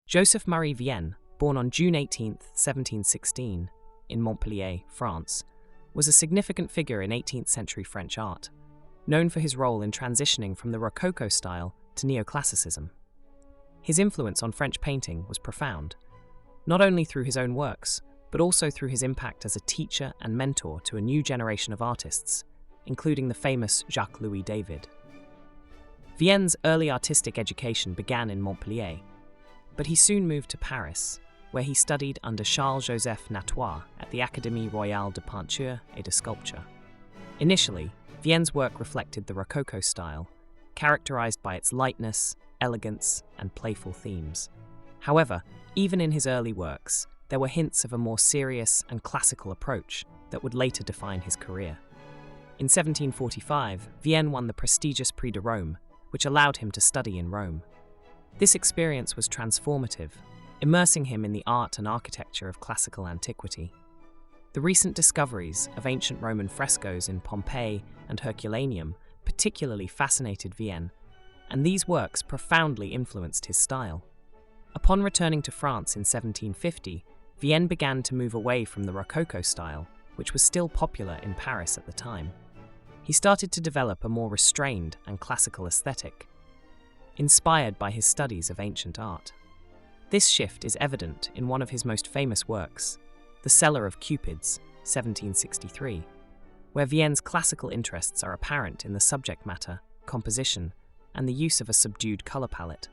Joseph-Marie Vien, born on June 18, 1716, in Montpellier, France, was a significant figure in 18th century French art, known for his role in transitioning from the Rococo style to Neoclassicism. His influence on French painting was profound, not only through his own works, but also through his impact as a teacher and mentor to a new generation of artists, including the famous Jacques-Louis David. Vien's early artistic education began in Montpellier, but he soon moved to Paris, where he studied under Charles-Joseph Natoire at the Académie Royale de Peinture et de Sculpture. Initially, Vien's work reflected the Rococo style, characterized by its lightness, elegance, and playful themes. However, even in his early works, there were hints of a more serious and classical approach that would later define his career. In 1745, Vien won the prestigious Prix de Rome, which allowed him to study in Rome. This experience was transformative, immersing him in the art and architecture of classical antiquity. The recent discoveries of ancient Roman frescoes in Pompeii and Herculaneum particularly fascinated Vien, and these works profoundly influenced his style. Upon returning to France in 1750, Vien began to move away from the Rococo style, which was still popular in Paris at the time. He started to develop a more restrained and classical aesthetic, inspired by his studies of ancient art. This shift is evident in one of his most famous works, The Seller of Cupids, 1763, where Vien's classical interests are apparent in the subject matter, composition, and the use of a subdued color palette.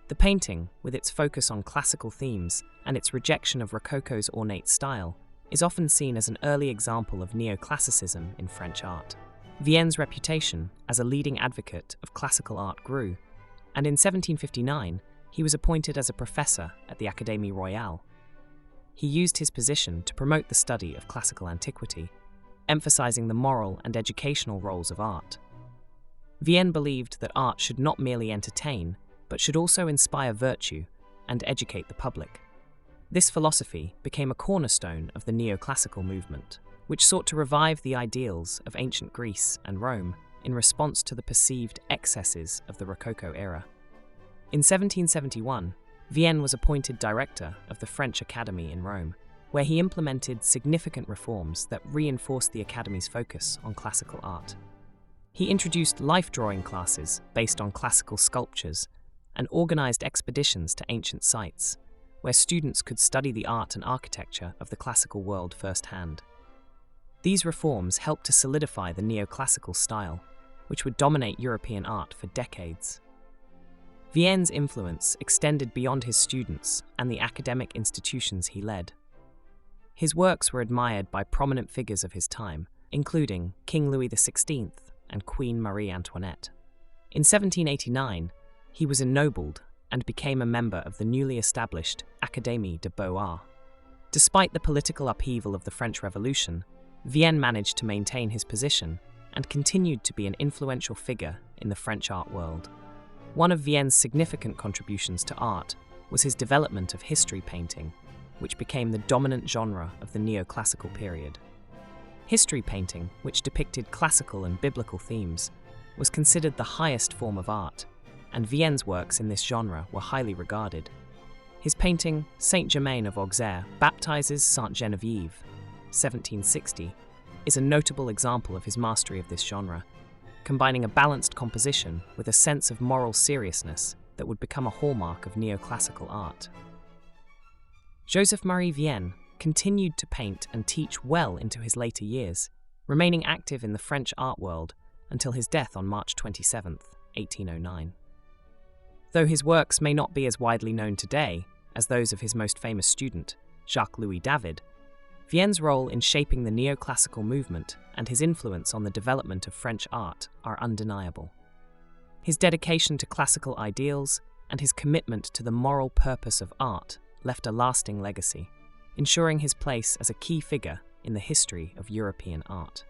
The painting, with its focus on classical themes and its rejection of Rococo's ornate style, is often seen as an early example of Neoclassicism in French art. Vien's reputation as a leading advocate of classical art grew, and in 1759, he was appointed as a professor at the Académie Royale. He used his position to promote the study of classical antiquity, emphasizing the moral and educational roles of art. Vien believed that art should not merely entertain, but should also inspire virtue and educate the public. This philosophy became a cornerstone of the Neoclassical movement, which sought to revive the ideals of ancient Greece and Rome in response to the perceived excesses of the Rococo era. In 1771, Vien was appointed director of the French Academy in Rome, where he implemented significant reforms that reinforced the Academy's focus on classical art. He introduced life drawing classes based on classical sculptures and organized expeditions to ancient sites, where students could study the art and architecture of the classical world firsthand. These reforms helped to solidify the Neoclassical style, which would dominate European art for decades. Vien's influence extended beyond his students and the academic institutions he led. His works were admired by prominent figures of his time, including King Louis XVI and Queen Marie Antoinette. In 1789, he was ennobled and became a member of the newly established Académie des Beaux-Arts. Despite the political upheaval of the French Revolution, Vien managed to maintain his position and continued to be an influential figure in the French art world. One of Vien's significant contributions to art was his development of history painting, which became the dominant genre of the Neoclassical period. History painting, which depicted classical and biblical themes, was considered the highest form of art, and Vien's works in this genre were highly regarded. His painting, Saint Germain of Auxerre, baptizes Sainte Geneviève, 1760, is a notable example of his mastery of this genre, combining a balanced composition with a sense of moral seriousness that would become a hallmark of Neoclassical art. Joseph-Marie Vien continued to paint and teach well into his later years, remaining active in the French art world until his death on March 27, 1809. Though his works may not be as widely known today as those of his most famous student, Jacques-Louis David, Vien's role in shaping the Neoclassical movement and his influence on the development of French art are undeniable. His dedication to classical ideals and his commitment to the moral purpose of art left a lasting legacy, ensuring his place as a key figure in the history of European art.